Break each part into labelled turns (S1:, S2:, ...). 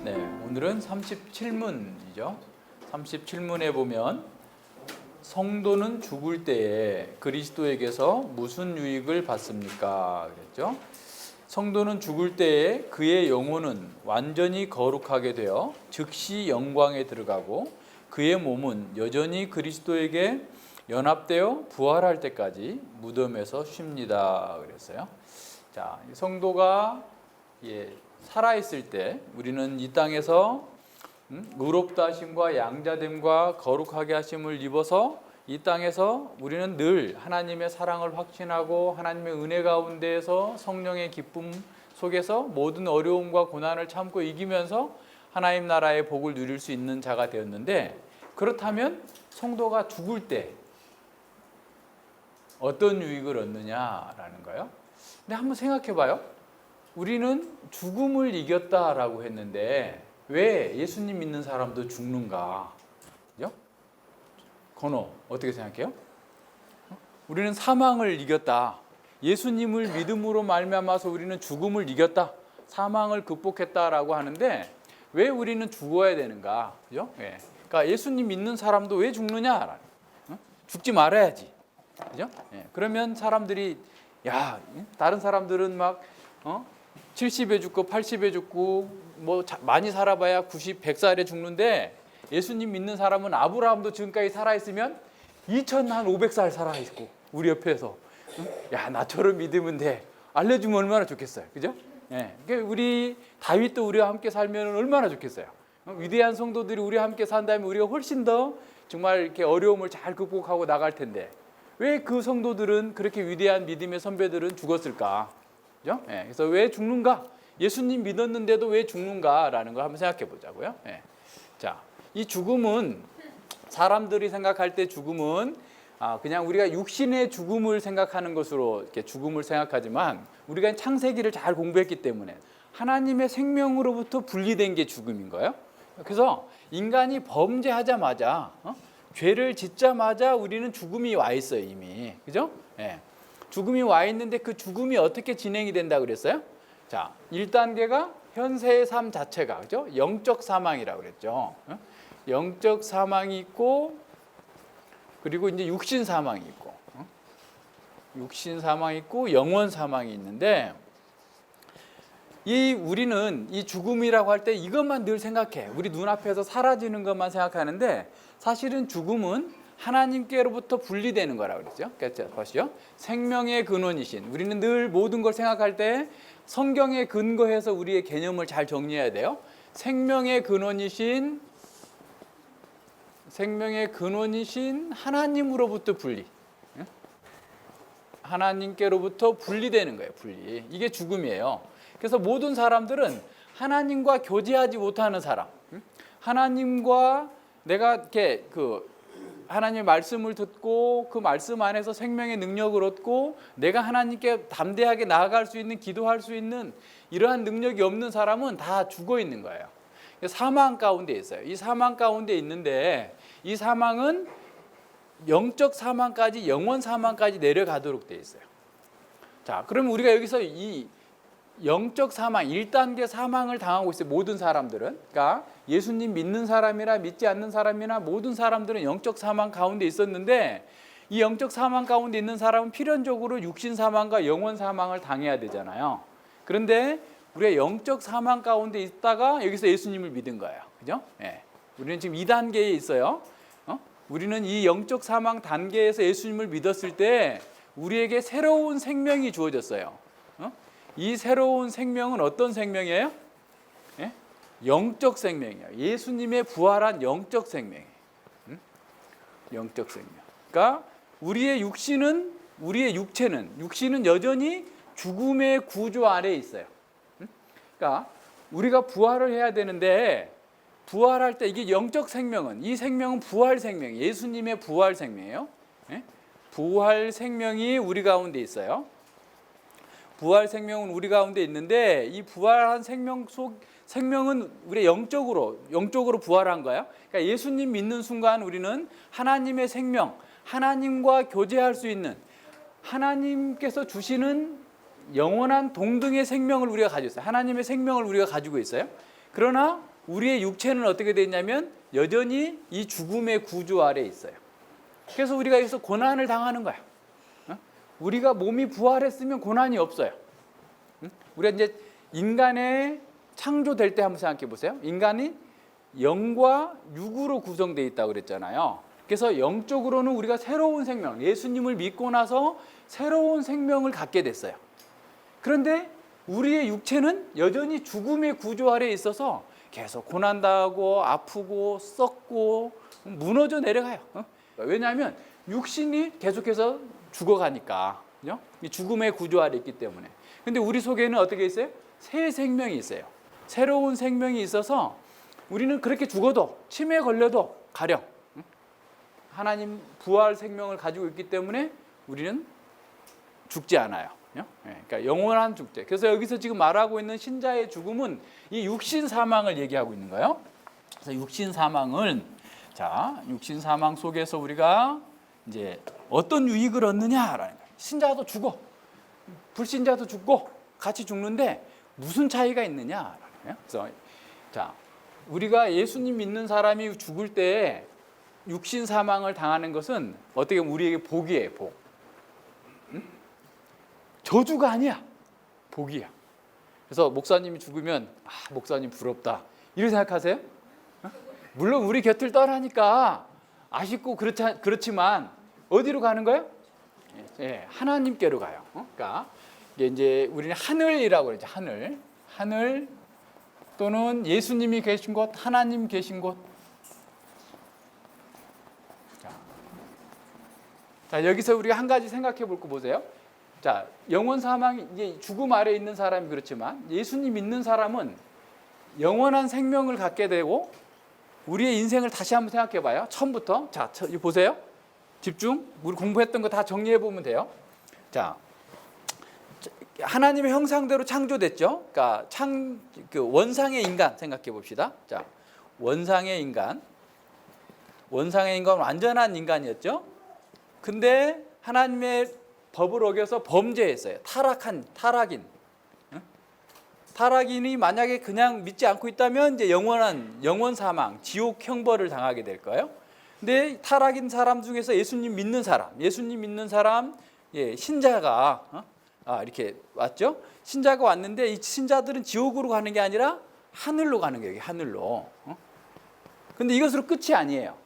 S1: 네, 오늘은 37문이죠. 37문에 보면 성도는 죽을 때에 그리스도에게서 무슨 유익을 받습니까? 그랬죠. 성도는 죽을 때에 그의 영혼은 완전히 거룩하게 되어 즉시 영광에 들어가고 그의 몸은 여전히 그리스도에게 연합되어 부활할 때까지 무덤에서 쉽니다. 그랬어요. 자, 성도가 살아있을 때 우리는 이 땅에서 의롭다 하심과 양자됨과 거룩하게 하심을 입어서 이 땅에서 우리는 늘 하나님의 사랑을 확신하고 하나님의 은혜 가운데에서 성령의 기쁨 속에서 모든 어려움과 고난을 참고 이기면서 하나님 나라의 복을 누릴 수 있는 자가 되었는데, 그렇다면 성도가 죽을 때 어떤 유익을 얻느냐라는 거예요. 근데 한번 생각해 봐요. 우리는 죽음을 이겼다라고 했는데 왜 예수님 믿는 사람도 죽는가? 그죠? 건호 어떻게 생각해요? 우리는 사망을 이겼다. 예수님을 믿음으로 말미암아서 우리는 죽음을 이겼다. 사망을 극복했다라고 하는데 왜 우리는 죽어야 되는가? 그죠? 예. 그러니까 예수님 믿는 사람도 왜 죽느냐? 죽지 말아야지. 그죠? 예. 그러면 사람들이 다른 사람들은 막 70에 죽고 80에 죽고 많이 살아봐야 90, 100살에 죽는데 예수님 믿는 사람은 아브라함도 지금까지 살아있으면 2500살 살아있고 우리 옆에서 나처럼 믿으면 돼 알려주면 얼마나 좋겠어요. 그죠? 예. 우리 다윗도 우리와 함께 살면 얼마나 좋겠어요. 위대한 성도들이 우리와 함께 산다면 우리가 훨씬 더 정말 이렇게 어려움을 잘 극복하고 나갈 텐데 왜 그 성도들은 그렇게 위대한 믿음의 선배들은 죽었을까? 그죠? 예. 그래서 왜 죽는가? 예수님 믿었는데도 왜 죽는가라는 걸 한번 생각해 보자고요. 예. 자, 이 죽음은 사람들이 생각할 때 죽음은 그냥 우리가 육신의 죽음을 생각하는 것으로 이렇게 죽음을 생각하지만 우리가 창세기를 잘 공부했기 때문에 하나님의 생명으로부터 분리된 게 죽음인 거예요. 그래서 인간이 범죄하자마자 죄를 짓자마자 우리는 죽음이 와 있어요, 이미. 그죠? 예. 죽음이 와 있는데 그 죽음이 어떻게 진행이 된다고 그랬어요? 자, 1단계가 현세의 삶 자체가, 그죠? 영적 사망이라고 그랬죠. 영적 사망이 있고, 그리고 이제 육신 사망이 있고, 육신 사망이 있고, 영원 사망이 있는데, 우리는 이 죽음이라고 할 때 이것만 늘 생각해. 우리 눈앞에서 사라지는 것만 생각하는데, 사실은 죽음은 하나님께로부터 분리되는 거라고 그랬죠. 그렇죠? 보시죠. 생명의 근원이신. 우리는 늘 모든 걸 생각할 때 성경에 근거해서 우리의 개념을 잘 정리해야 돼요. 생명의 근원이신 하나님으로부터 분리. 하나님께로부터 분리되는 거예요. 분리. 이게 죽음이에요. 그래서 모든 사람들은 하나님과 교제하지 못하는 사람, 하나님과 내가 이렇게 하나님의 말씀을 듣고 그 말씀 안에서 생명의 능력을 얻고 내가 하나님께 담대하게 나아갈 수 있는, 기도할 수 있는 이러한 능력이 없는 사람은 다 죽어 있는 거예요. 사망 가운데 있어요. 이 사망 가운데 있는데 이 사망은 영적 사망까지, 영원 사망까지 내려가도록 돼 있어요. 자, 그러면 우리가 여기서 이 영적 사망, 1단계 사망을 당하고 있어요. 모든 사람들은. 그러니까 예수님 믿는 사람이나 믿지 않는 사람이나 모든 사람들은 영적 사망 가운데 있었는데 이 영적 사망 가운데 있는 사람은 필연적으로 육신 사망과 영원 사망을 당해야 되잖아요. 그런데 우리가 영적 사망 가운데 있다가 여기서 예수님을 믿은 거예요. 그죠? 예. 우리는 지금 2단계에 있어요. 우리는 이 영적 사망 단계에서 예수님을 믿었을 때 우리에게 새로운 생명이 주어졌어요. 이 새로운 생명은 어떤 생명이에요? 예? 영적 생명이에요. 예수님의 부활한 영적 생명이에요. 영적 생명. 그러니까 우리의 육체는 여전히 죽음의 구조 아래에 있어요. 그러니까 우리가 부활을 해야 되는데 부활할 때 이게 영적 생명은, 이 생명은 부활 생명이에요. 예수님의 부활 생명이에요. 예? 부활 생명이 우리 가운데 있어요. 부활 생명은 우리 가운데 있는데 이 부활한 생명은 우리 영적으로 부활한 거야. 그러니까 예수님 믿는 순간 우리는 하나님의 생명, 하나님과 교제할 수 있는 하나님께서 주시는 영원한 동등의 생명을 우리가 가지고 있어요. 하나님의 생명을 우리가 가지고 있어요. 그러나 우리의 육체는 어떻게 되냐면 여전히 이 죽음의 구조 아래에 있어요. 그래서 우리가 여기서 고난을 당하는 거야. 우리가 몸이 부활했으면 고난이 없어요. 우리가 이제 인간의 창조될 때 한번 생각해 보세요. 인간이 영과 육으로 구성되어 있다고 그랬잖아요. 그래서 영적으로는 우리가 새로운 생명, 예수님을 믿고 나서 새로운 생명을 갖게 됐어요. 그런데 우리의 육체는 여전히 죽음의 구조 아래에 있어서 계속 고난당하고 아프고 썩고 무너져 내려가요. 왜냐하면 육신이 계속해서 죽어가니까, 이 죽음의 구조 아래에 있기 때문에. 근데 우리 속에는 어떻게 있어요? 새 생명이 있어요. 새로운 생명이 있어서 우리는 그렇게 죽어도, 치매에 걸려도 가령 하나님 부활 생명을 가지고 있기 때문에 우리는 죽지 않아요. 그러니까 영원한 죽제. 그래서 여기서 지금 말하고 있는 신자의 죽음은 이 육신 사망을 얘기하고 있는 거예요. 그래서 육신 사망은, 자, 육신 사망 속에서 우리가 이제 어떤 유익을 얻느냐라는 거예요. 신자도 죽어, 불신자도 죽고 같이 죽는데 무슨 차이가 있느냐라는 거예요. 그래서 자, 우리가 예수님 믿는 사람이 죽을 때 육신 사망을 당하는 것은 어떻게 보면 우리에게 복이에요, 복. 저주가 아니야, 복이야. 그래서 목사님이 죽으면 목사님 부럽다 이렇게 생각하세요? 물론 우리 곁을 떠나니까 아쉽고 그렇지만 어디로 가는 거예요? 하나님께로 가요. 그러니까 이제 우리는 하늘이라고 그러죠. 하늘 또는 예수님이 계신 곳, 하나님 계신 곳. 자, 여기서 우리가 한 가지 생각해 볼 거 보세요. 자, 영원 사망, 이제 죽음 아래에 있는 사람이 그렇지만 예수님 믿는 사람은 영원한 생명을 갖게 되고 우리의 인생을 다시 한번 생각해 봐요. 처음부터. 자, 보세요. 집중. 우리 공부했던 거 다 정리해 보면 돼요. 자, 하나님의 형상대로 창조됐죠. 그러니까 그 원상의 인간 생각해 봅시다. 자, 원상의 인간 완전한 인간이었죠. 근데 하나님의 법을 어겨서 범죄했어요. 타락인이 만약에 그냥 믿지 않고 있다면 이제 영원 사망, 지옥 형벌을 당하게 될 거예요. 근데 타락인 사람 중에서 예수님 믿는 사람, 신자가 이렇게 왔죠. 신자가 왔는데 이 신자들은 지옥으로 가는 게 아니라 하늘로 가는 거예요. 하늘로. 근데 이것으로 끝이 아니에요.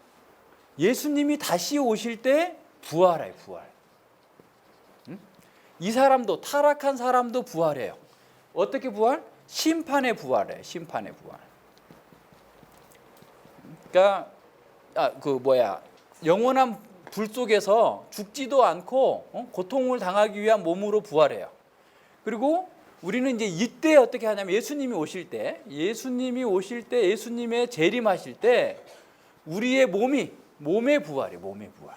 S1: 예수님이 다시 오실 때 부활해요. 부활. 이 사람도, 타락한 사람도 부활해요. 어떻게 부활? 심판의 부활이에요. 심판의 부활. 그러니까 영원한 불 속에서 죽지도 않고 고통을 당하기 위한 몸으로 부활해요. 그리고 우리는 이제 이때 어떻게 하냐면 예수님이 오실 때 예수님의 재림하실 때 우리의 몸의 부활이에요. 몸의 부활.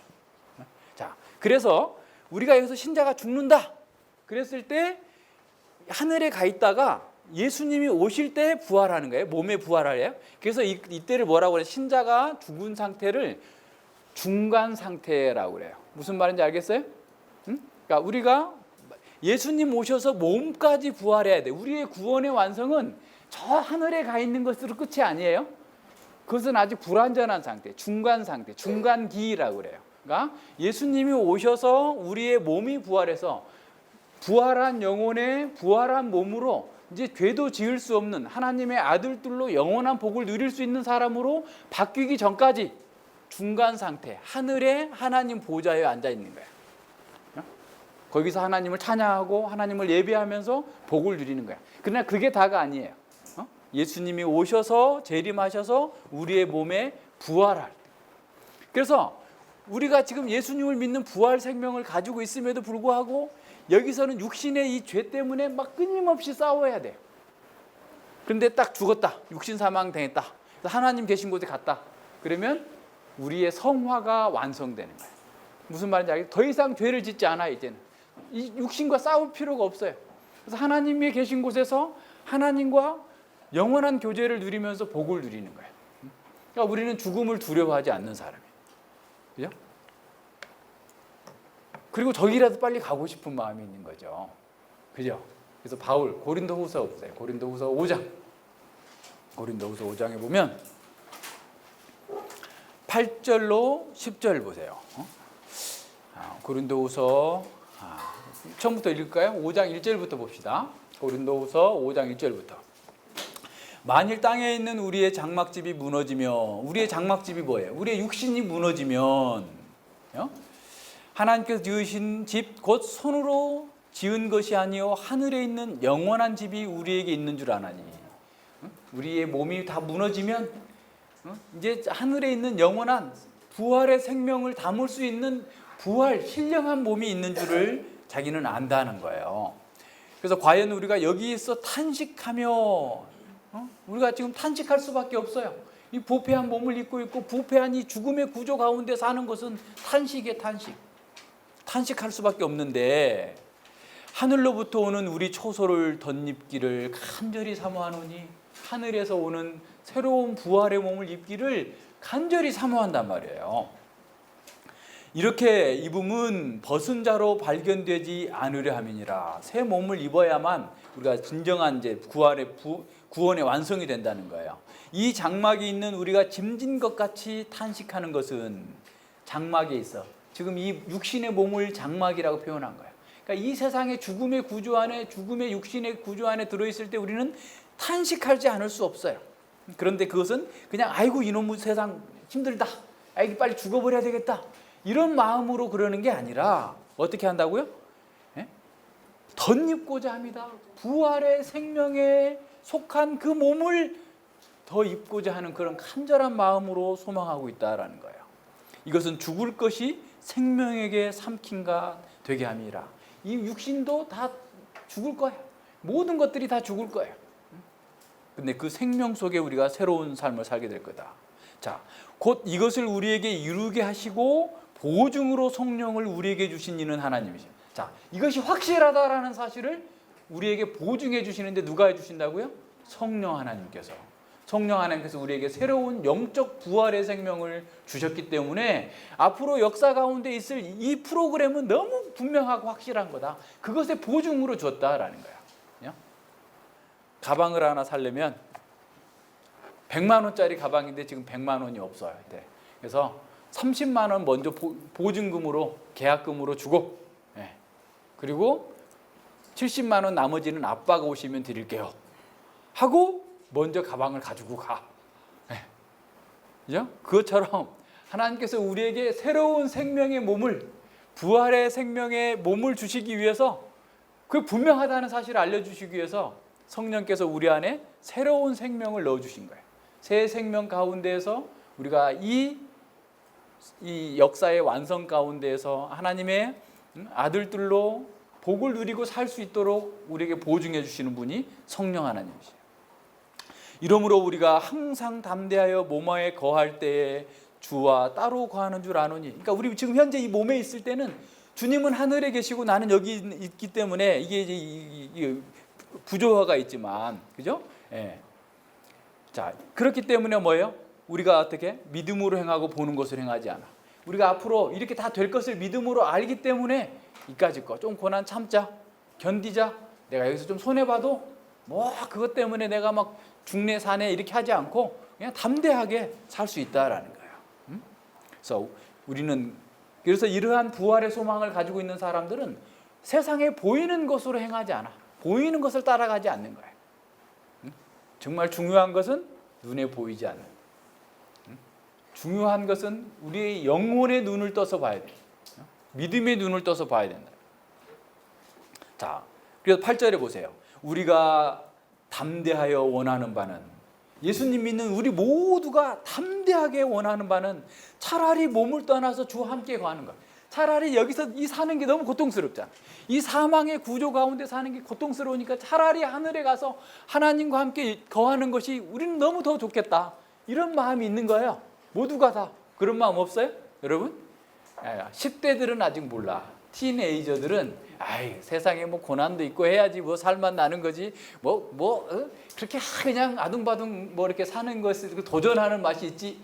S1: 자, 그래서 우리가 여기서 신자가 죽는다 그랬을 때 하늘에 가 있다가 예수님이 오실 때 부활하는 거예요. 몸에 부활하래요. 그래서 이때를 뭐라고 그래요? 신자가 죽은 상태를 중간 상태라고 그래요. 무슨 말인지 알겠어요? 그러니까 우리가 예수님 오셔서 몸까지 부활해야 돼. 우리의 구원의 완성은 저 하늘에 가 있는 것으로 끝이 아니에요. 그것은 아직 불완전한 상태, 중간 상태, 중간기라고 그래요. 그러니까 예수님이 오셔서 우리의 몸이 부활해서 부활한 영혼의 부활한 몸으로 이제 죄도 지을 수 없는 하나님의 아들들로 영원한 복을 누릴 수 있는 사람으로 바뀌기 전까지 중간 상태, 하늘에 하나님 보좌에 앉아 있는 거예요. 거기서 하나님을 찬양하고 하나님을 예배하면서 복을 누리는 거야. 그러나 그게 다가 아니에요. 예수님이 오셔서 재림하셔서 우리의 몸에 부활할 때. 그래서 우리가 지금 예수님을 믿는 부활 생명을 가지고 있음에도 불구하고 여기서는 육신의 이 죄 때문에 막 끊임없이 싸워야 돼요. 그런데 딱 죽었다. 육신 사망 당했다. 하나님 계신 곳에 갔다. 그러면 우리의 성화가 완성되는 거예요. 무슨 말인지 알겠어요? 더 이상 죄를 짓지 않아요. 이제는 이 육신과 싸울 필요가 없어요. 그래서 하나님이 계신 곳에서 하나님과 영원한 교제를 누리면서 복을 누리는 거예요. 그러니까 우리는 죽음을 두려워하지 않는 사람이에요. 그죠? 그리고 저기라도 빨리 가고 싶은 마음이 있는 거죠. 그죠? 그래서 바울 고린도후서 보세요. 고린도후서 5장. 고린도후서 5장에 보면 8절로 10절 보세요. 고린도후서 처음부터 읽을까요? 5장 1절부터 봅시다. 고린도후서 5장 1절부터. 만일 땅에 있는 우리의 장막집이 무너지며, 우리의 장막집이 뭐예요? 우리의 육신이 무너지면 하나님께서 지으신 집 곧 손으로 지은 것이 아니요 하늘에 있는 영원한 집이 우리에게 있는 줄 아나니. 우리의 몸이 다 무너지면 이제 하늘에 있는 영원한 부활의 생명을 담을 수 있는 부활 신령한 몸이 있는 줄을 자기는 안다는 거예요. 그래서 과연 우리가 여기에서 탄식하며 우리가 지금 탄식할 수밖에 없어요. 이 부패한 몸을 입고 있고 부패한 이 죽음의 구조 가운데 사는 것은 탄식의 탄식. 탄식할 수밖에 없는데 하늘로부터 오는 우리 초소를 덧입기를 간절히 사모하노니, 하늘에서 오는 새로운 부활의 몸을 입기를 간절히 사모한단 말이에요. 이렇게 입음은 벗은 자로 발견되지 않으려 함이니라. 새 몸을 입어야만 우리가 진정한 이제 구원의 완성이 된다는 거예요. 이 장막이 있는 우리가 짐진 것 같이 탄식하는 것은 장막에 있어. 지금 이 육신의 몸을 장막이라고 표현한 거예요. 그러니까 이 세상의 죽음의 구조 안에, 죽음의 육신의 구조 안에 들어있을 때 우리는 탄식하지 않을 수 없어요. 그런데 그것은 그냥 아이고 이놈의 세상 힘들다, 아이고 빨리 죽어버려야 되겠다, 이런 마음으로 그러는 게 아니라 어떻게 한다고요? 덧입고자 합니다. 부활의 생명에 속한 그 몸을 더 입고자 하는 그런 간절한 마음으로 소망하고 있다라는 거예요. 이것은 죽을 것이 생명에게 삼킨가 되게 함이라. 이 육신도 다 죽을 거예요. 모든 것들이 다 죽을 거예요. 근데 그 생명 속에 우리가 새로운 삶을 살게 될 거다. 자, 곧 이것을 우리에게 이루게 하시고 보증으로 성령을 우리에게 주신 이는 하나님이시죠. 자, 이것이 확실하다라는 사실을 우리에게 보증해 주시는데 누가 해 주신다고요? 성령 하나님께서. 성령 하나님께서 우리에게 새로운 영적 부활의 생명을 주셨기 때문에 앞으로 역사 가운데 있을 이 프로그램은 너무 분명하고 확실한 거다. 그것의 보증으로 줬다라는 거야. 가방을 하나 사려면 100만 원짜리 가방인데 지금 100만 원이 없어요. 그래서 30만 원 먼저 보증금으로, 계약금으로 주고, 그리고 70만 원 나머지는 아빠가 오시면 드릴게요 하고 먼저 가방을 가지고 가. 그죠? 그것처럼 하나님께서 우리에게 새로운 생명의 몸을, 부활의 생명의 몸을 주시기 위해서, 그 분명하다는 사실을 알려주시기 위해서 성령께서 우리 안에 새로운 생명을 넣어주신 거예요. 새 생명 가운데에서 우리가 이 역사의 완성 가운데에서 하나님의 아들들로 복을 누리고 살 수 있도록 우리에게 보증해 주시는 분이 성령 하나님이시죠. 이러므로 우리가 항상 담대하여 몸에 거할 때에 주와 따로 거하는 줄 아노니. 그러니까 우리 지금 현재 이 몸에 있을 때는 주님은 하늘에 계시고 나는 여기 있기 때문에 이게 부조화가 있지만, 그죠? 자, 그렇기 때문에 뭐예요? 우리가 어떻게 믿음으로 행하고 보는 것을 행하지 않아. 우리가 앞으로 이렇게 다 될 것을 믿음으로 알기 때문에 이까짓 거 좀 고난 참자, 견디자. 내가 여기서 좀 손해 봐도 뭐 그것 때문에 내가 막 중내 산에 이렇게 하지 않고 그냥 담대하게 살 수 있다라는 거예요. 그래서 우리는, 그래서 이러한 부활의 소망을 가지고 있는 사람들은 세상에 보이는 것으로 행하지 않아. 보이는 것을 따라가지 않는 거예요. 정말 중요한 것은 눈에 보이지 않는. 중요한 것은 우리의 영혼의 눈을 떠서 봐야 돼. 믿음의 눈을 떠서 봐야 된다. 자, 그래서 8절에 보세요. 우리가 담대하여 원하는 바는, 예수님 믿는 우리 모두가 담대하게 원하는 바는 차라리 몸을 떠나서 주와 함께 거하는 것. 차라리 여기서 이 사는 게 너무 고통스럽잖아. 이 사망의 구조 가운데 사는 게 고통스러우니까 차라리 하늘에 가서 하나님과 함께 거하는 것이 우리는 너무 더 좋겠다. 이런 마음이 있는 거예요. 모두가 다 그런 마음 없어요? 여러분? 10대들은 아직 몰라. 티네이저들은 세상에 뭐 고난도 있고 해야지 뭐 살만 나는 거지 그렇게 그냥 아둥바둥 뭐 이렇게 사는 것을 도전하는 맛이 있지,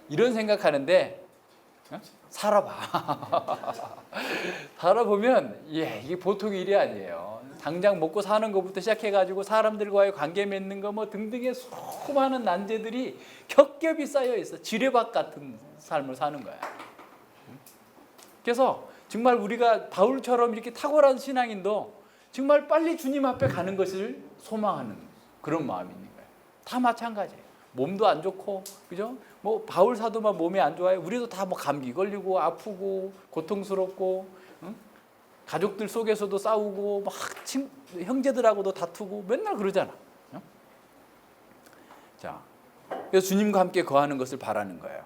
S1: 이런 생각하는데 살아봐. 살아보면 이게 보통 일이 아니에요. 당장 먹고 사는 것부터 시작해가지고 사람들과의 관계 맺는 거 뭐 등등의 수많은 난제들이 겹겹이 쌓여 있어. 지뢰밭 같은 삶을 사는 거야. 그래서 정말 우리가 바울처럼 이렇게 탁월한 신앙인도 정말 빨리 주님 앞에 가는 것을 소망하는 그런 마음이 있는 거예요. 다 마찬가지예요. 몸도 안 좋고, 그죠? 뭐 바울 사도만 몸이 안 좋아요. 우리도 다 뭐 감기 걸리고 아프고 고통스럽고, 응? 가족들 속에서도 싸우고 막 형제들하고도 다투고 맨날 그러잖아. 응? 자, 그래서 주님과 함께 거하는 것을 바라는 거예요.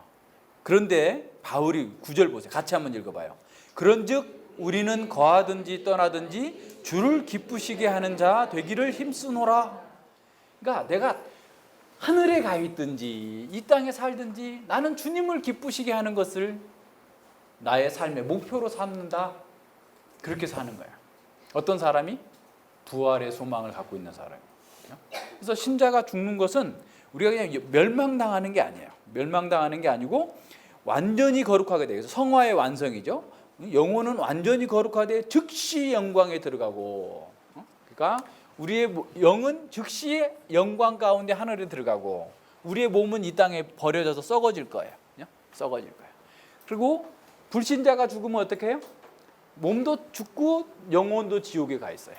S1: 그런데 바울이 9절 보세요. 같이 한번 읽어봐요. 그런즉 우리는 거하든지 떠나든지 주를 기쁘시게 하는 자 되기를 힘쓰노라. 그러니까 내가 하늘에 가 있든지 이 땅에 살든지 나는 주님을 기쁘시게 하는 것을 나의 삶의 목표로 삼는다. 그렇게 사는 거야. 어떤 사람이? 부활의 소망을 갖고 있는 사람이에요. 그래서 신자가 죽는 것은 우리가 그냥 멸망당하는 게 아니에요. 멸망당하는 게 아니고 완전히 거룩하게 되어서 성화의 완성이죠. 영혼은 완전히 거룩하되 즉시 영광에 들어가고, 그러니까 우리의 영은 즉시 영광 가운데 하늘에 들어가고 우리의 몸은 이 땅에 버려져서 썩어질 거예요. 썩어질 거예요. 그리고 불신자가 죽으면 어떻게 해요? 몸도 죽고 영혼도 지옥에 가 있어요.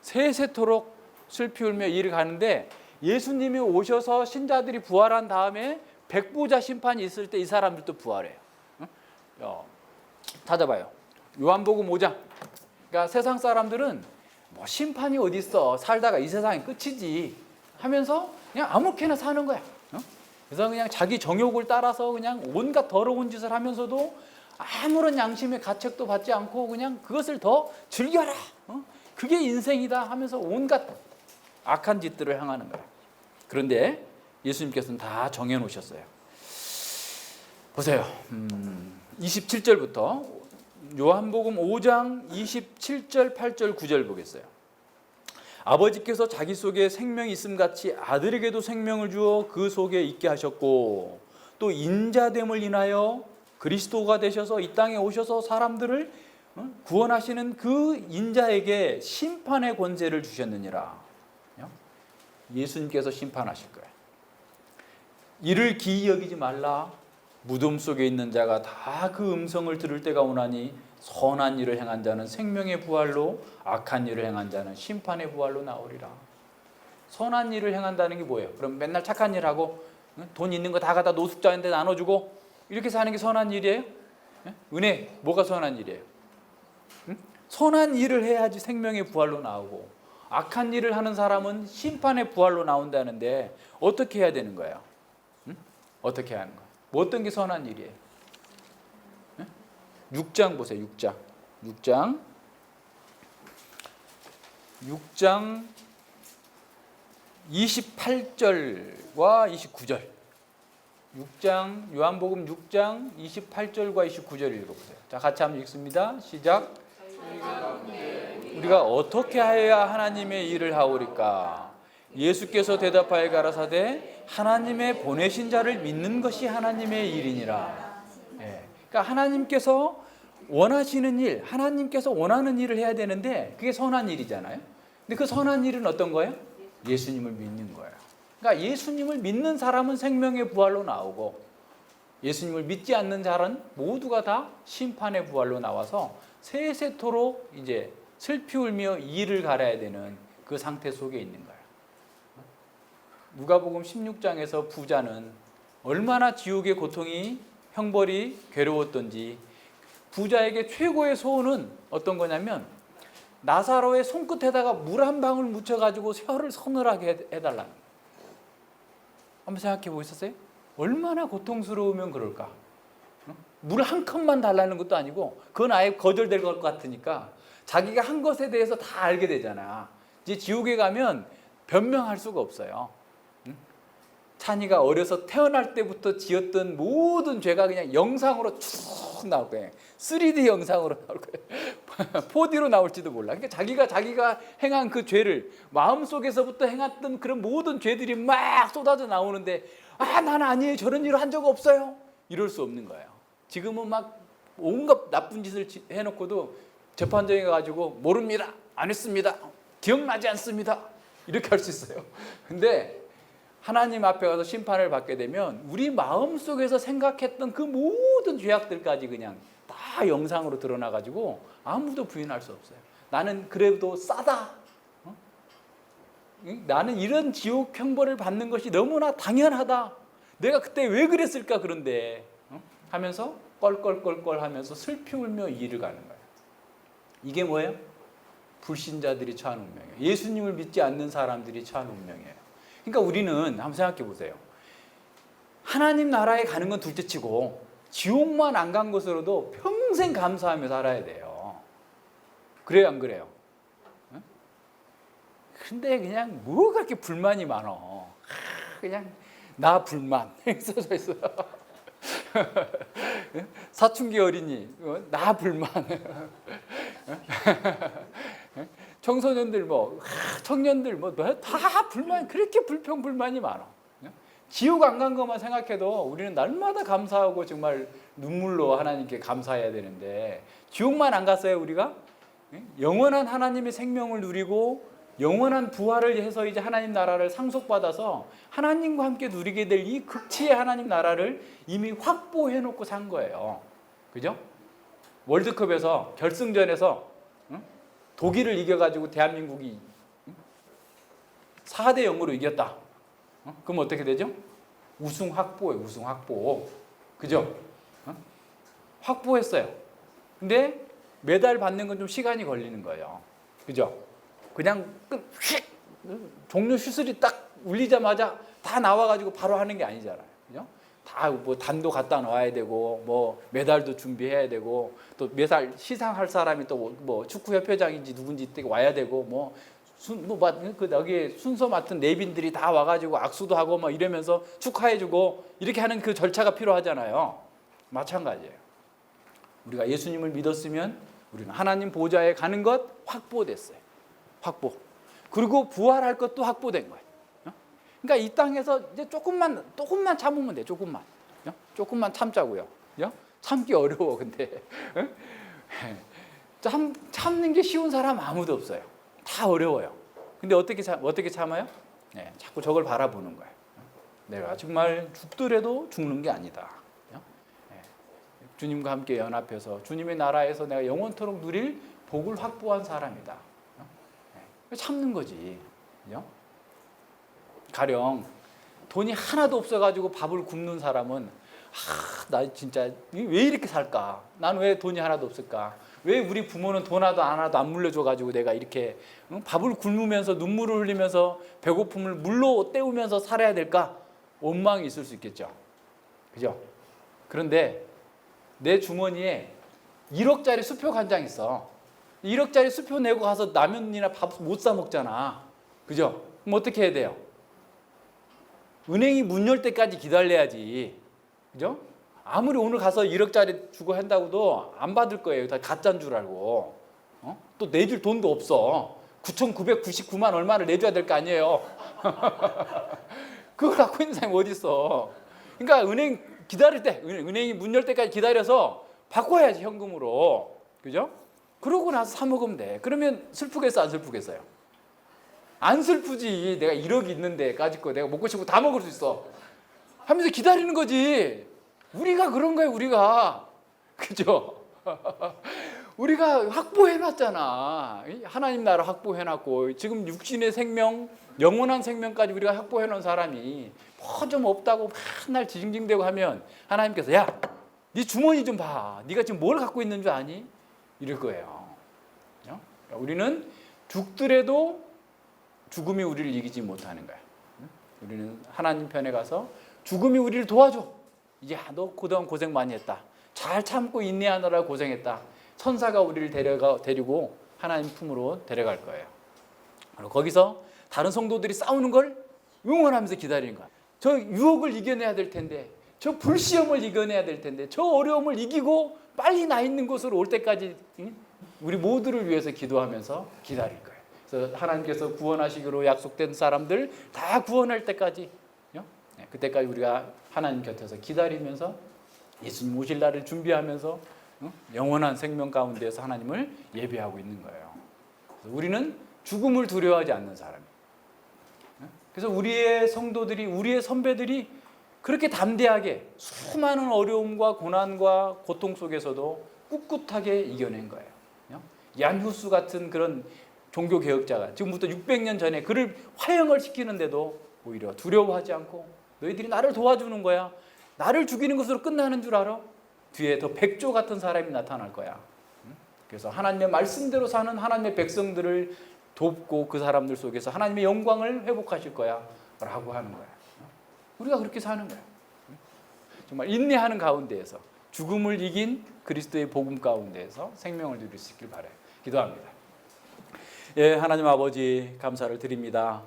S1: 세세토록 슬피 울며 이를 가는데 예수님이 오셔서 신자들이 부활한 다음에 백보자 심판이 있을 때 이 사람들도 부활해요. 찾아봐요. 요한복음 5장. 그러니까 세상 사람들은 뭐 심판이 어디 있어? 살다가 이 세상이 끝이지 하면서 그냥 아무렇게나 사는 거야. 그래서 그냥 자기 정욕을 따라서 그냥 온갖 더러운 짓을 하면서도 아무런 양심의 가책도 받지 않고 그냥 그것을 더 즐겨라. 그게 인생이다 하면서 온갖 악한 짓들을 행하는 거야. 그런데 예수님께서는 다 정해놓으셨어요. 보세요. 27절부터 요한복음 5장 27절, 8절, 9절 보겠어요. 아버지께서 자기 속에 생명이 있음같이 아들에게도 생명을 주어 그 속에 있게 하셨고 또 인자됨을 인하여 그리스도가 되셔서 이 땅에 오셔서 사람들을 구원하시는 그 인자에게 심판의 권세를 주셨느니라. 예수님께서 심판하실 거예요. 이를 기이 여기지 말라. 무덤 속에 있는 자가 다 그 음성을 들을 때가 오나니 선한 일을 행한 자는 생명의 부활로 악한 일을 행한 자는 심판의 부활로 나오리라. 선한 일을 행한다는 게 뭐예요? 그럼 맨날 착한 일 하고 돈 있는 거 다 갖다 노숙자한테 나눠주고 이렇게 사는 게 선한 일이에요? 은혜, 뭐가 선한 일이에요? 선한 일을 해야지 생명의 부활로 나오고 악한 일을 하는 사람은 심판의 부활로 나온다는데 어떻게 해야 되는 거예요? 어떻게 하는 거예요? 뭐 어떤 게 선한 일이에요? 6장 보세요. 6장 28절과 29절. 6장 요한복음 6장 28절과 29절 읽어보세요. 자, 같이 한번 읽습니다. 시작. 우리가 어떻게 하여야 하나님의 일을 하오리까? 예수께서 대답하여 가라사대 하나님의 보내신 자를 믿는 것이 하나님의 일이니라. 그러니까 하나님께서 원하시는 일, 하나님께서 원하는 일을 해야 되는데 그게 선한 일이잖아요. 근데 그 선한 일은 어떤 거예요? 예수님을 믿는 거예요. 그러니까 예수님을 믿는 사람은 생명의 부활로 나오고 예수님을 믿지 않는 자는 모두가 다 심판의 부활로 나와서 세세토록 이제 슬피 울며 이를 갈아야 되는 그 상태 속에 있는 거예요. 누가복음 16장에서 부자는 얼마나 지옥의 고통이 형벌이 괴로웠던지 부자에게 최고의 소원은 어떤 거냐면 나사로의 손끝에다가 물 한 방울 묻혀가지고 혀를 서늘하게 해달라는 거예요. 한번 생각해 보셨어요? 얼마나 고통스러우면 그럴까? 물 한 컵만 달라는 것도 아니고 그건 아예 거절될 것 같으니까 자기가 한 것에 대해서 다 알게 되잖아. 이제 지옥에 가면 변명할 수가 없어요. 찬이가 어려서 태어날 때부터 지었던 모든 죄가 그냥 영상으로 쭉 나올 거예요. 3D 영상으로 나올 거예요. 4D로 나올지도 몰라. 그러니까 자기가 행한 그 죄를 마음속에서부터 행했던 그런 모든 죄들이 막 쏟아져 나오는데 나는 아니에요. 저런 일을 한 적 없어요. 이럴 수 없는 거예요. 지금은 막 온갖 나쁜 짓을 해놓고도 재판정에 가지고 모릅니다 안 했습니다. 기억나지 않습니다. 이렇게 할 수 있어요. 근데 하나님 앞에 가서 심판을 받게 되면 우리 마음속에서 생각했던 그 모든 죄악들까지 그냥 다 영상으로 드러나가지고 아무도 부인할 수 없어요. 나는 그래도 싸다. 나는 이런 지옥 형벌을 받는 것이 너무나 당연하다. 내가 그때 왜 그랬을까 그런데 하면서 껄껄껄껄 하면서 슬피 울며 이 일을 가는 거예요. 이게 뭐예요? 불신자들이 처한 운명이에요. 예수님을 믿지 않는 사람들이 처한 운명이에요. 그러니까 우리는 한번 생각해 보세요. 하나님 나라에 가는 건 둘째치고 지옥만 안 간 것으로도 평생 감사하며 살아야 돼요. 그래요, 안 그래요? 근데 그냥 뭐가 그렇게 불만이 많어. 그냥 나 불만 써져 있어요. 사춘기 어린이 나 불만. 청소년들 뭐 청년들 뭐 다 불만, 그렇게 불평불만이 많아. 지옥 안 간 것만 생각해도 우리는 날마다 감사하고 정말 눈물로 하나님께 감사해야 되는데 지옥만 안 갔어요 우리가? 영원한 하나님의 생명을 누리고 영원한 부활을 해서 이제 하나님 나라를 상속받아서 하나님과 함께 누리게 될 이 극치의 하나님 나라를 이미 확보해 놓고 산 거예요. 그죠? 월드컵에서 결승전에서 독일을 이겨가지고 대한민국이 4대 0으로 이겼다. 그럼 어떻게 되죠? 우승 확보예요. 우승 확보. 그죠? 확보했어요. 근데 메달 받는 건 좀 시간이 걸리는 거예요. 그죠? 그냥 휙 종료 휘슬이 딱 울리자마자 다 나와가지고 바로 하는 게 아니잖아요. 그죠? 다 뭐 단도 갖다 놔야 되고 뭐 메달도 준비해야 되고 또 메달 시상할 사람이 또 뭐 축구협회장인지 누군지 와야 되고 그 여기 순서 맡은 내빈들이 다 와가지고 악수도 하고 막 이러면서 축하해주고 이렇게 하는 그 절차가 필요하잖아요. 마찬가지예요. 우리가 예수님을 믿었으면 우리는 하나님 보좌에 가는 것 확보됐어요. 확보. 그리고 부활할 것도 확보된 거예요. 그러니까 이 땅에서 이제 조금만 참으면 돼. 조금만 참자고요. 참기 어려워. 근데 참는 게 쉬운 사람 아무도 없어요. 다 어려워요. 근데 어떻게 참아요? 네, 자꾸 저걸 바라보는 거예요. 내가 정말 죽더라도 죽는 게 아니다. 주님과 함께 연합해서 주님의 나라에서 내가 영원토록 누릴 복을 확보한 사람이다. 참는 거지. 가령 돈이 하나도 없어가지고 밥을 굶는 사람은 나 진짜 왜 이렇게 살까? 난 왜 돈이 하나도 없을까? 왜 우리 부모는 돈 하나도 안 물려줘가지고 내가 이렇게 밥을 굶으면서 눈물을 흘리면서 배고픔을 물로 때우면서 살아야 될까? 원망이 있을 수 있겠죠. 그죠? 그런데 내 주머니에 1억짜리 수표 한 장 있어. 1억짜리 수표 내고 가서 라면이나 밥 못 사 먹잖아. 그죠? 그럼 어떻게 해야 돼요? 은행이 문 열 때까지 기다려야지. 그죠? 아무리 오늘 가서 1억짜리 주고 한다고도 안 받을 거예요. 다 가짜인 줄 알고. 또 내줄 돈도 없어. 9,999만 얼마를 내줘야 될 거 아니에요. 그걸 갖고 있는 사람이 어디 있어. 그러니까 은행 기다릴 때, 은행이 문 열 때까지 기다려서 바꿔야지 현금으로. 그죠? 그러고 나서 사 먹으면 돼. 그러면 슬프겠어, 안 슬프겠어요? 안 슬프지. 내가 1억이 있는데 까짓 거 내가 먹고 싶고 다 먹을 수 있어 하면서 기다리는 거지. 우리가 그런 거예요. 우리가. 그죠? 우리가 확보해놨잖아. 하나님 나라 확보해놨고 지금 육신의 생명, 영원한 생명까지 우리가 확보해놓은 사람이 뭐 좀 없다고 맨날 지징징대고 하면 하나님께서 야, 네 주머니 좀 봐. 네가 지금 뭘 갖고 있는 줄 아니? 이럴 거예요. 우리는 죽더라도 죽음이 우리를 이기지 못하는 거야. 우리는 하나님 편에 가서 죽음이 우리를 도와줘. 너 그동안 고생 많이 했다. 잘 참고 인내하느라 고생했다. 천사가 우리를 데리고 하나님 품으로 데려갈 거예요. 그리고 거기서 다른 성도들이 싸우는 걸 응원하면서 기다리는 거야. 저 유혹을 이겨내야 될 텐데, 저 불시험을 이겨내야 될 텐데, 저 어려움을 이기고 빨리 나 있는 곳으로 올 때까지 우리 모두를 위해서 기도하면서 기다릴 거예요. 그래서 하나님께서 구원하시기로 약속된 사람들 다 구원할 때까지, 그때까지 우리가 하나님 곁에서 기다리면서 예수님 오실 날을 준비하면서 영원한 생명 가운데에서 하나님을 예배하고 있는 거예요. 우리는 죽음을 두려워하지 않는 사람이에요. 그래서 우리의 성도들이, 우리의 선배들이 그렇게 담대하게 수많은 어려움과 고난과 고통 속에서도 꿋꿋하게 이겨낸 거예요. 얀 후스 같은 그런 종교 개혁자가 지금부터 600년 전에 그를 화형을 시키는데도 오히려 두려워하지 않고 너희들이 나를 도와주는 거야. 나를 죽이는 것으로 끝나는 줄 알아? 뒤에 더 백조 같은 사람이 나타날 거야. 그래서 하나님의 말씀대로 사는 하나님의 백성들을 돕고 그 사람들 속에서 하나님의 영광을 회복하실 거야 라고 하는 거야. 우리가 그렇게 사는 거야. 정말 인내하는 가운데에서 죽음을 이긴 그리스도의 복음 가운데에서 생명을 누릴 수 있길 바라요. 기도합니다. 예, 하나님 아버지 감사를 드립니다.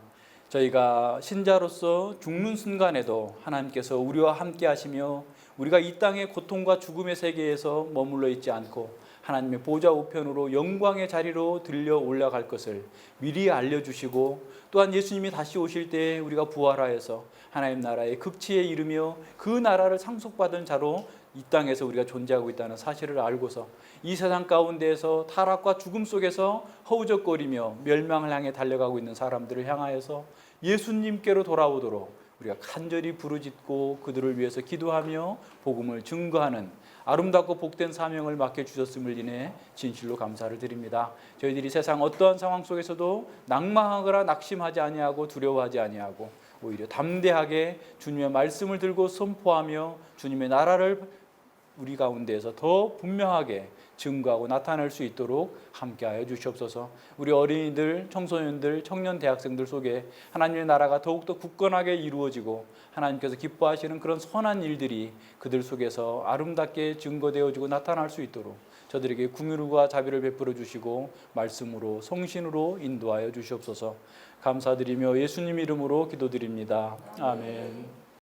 S1: 저희가 신자로서 죽는 순간에도 하나님께서 우리와 함께 하시며 우리가 이 땅의 고통과 죽음의 세계에서 머물러 있지 않고 하나님의 보좌 우편으로 영광의 자리로 들려 올라갈 것을 미리 알려주시고 또한 예수님이 다시 오실 때 우리가 부활하여서 하나님 나라의 극치에 이르며 그 나라를 상속받은 자로 이 땅에서 우리가 존재하고 있다는 사실을 알고서 이 세상 가운데에서 타락과 죽음 속에서 허우적거리며 멸망을 향해 달려가고 있는 사람들을 향하여서 예수님께로 돌아오도록 우리가 간절히 부르짖고 그들을 위해서 기도하며 복음을 증거하는 아름답고 복된 사명을 맡겨주셨음을 인해 진실로 감사를 드립니다. 저희들이 세상 어떠한 상황 속에서도 낭망하거나 낙심하지 아니하고 두려워하지 아니하고 오히려 담대하게 주님의 말씀을 들고 선포하며 주님의 나라를 우리 가운데에서 더 분명하게 증거하고 나타낼 수 있도록 함께하여 주시옵소서. 우리 어린이들, 청소년들, 청년 대학생들 속에 하나님의 나라가 더욱더 굳건하게 이루어지고 하나님께서 기뻐하시는 그런 선한 일들이 그들 속에서 아름답게 증거되어지고 나타날 수 있도록 저들에게 긍휼과 자비를 베풀어 주시고 말씀으로 성신으로 인도하여 주시옵소서. 감사드리며 예수님 이름으로 기도드립니다. 아멘.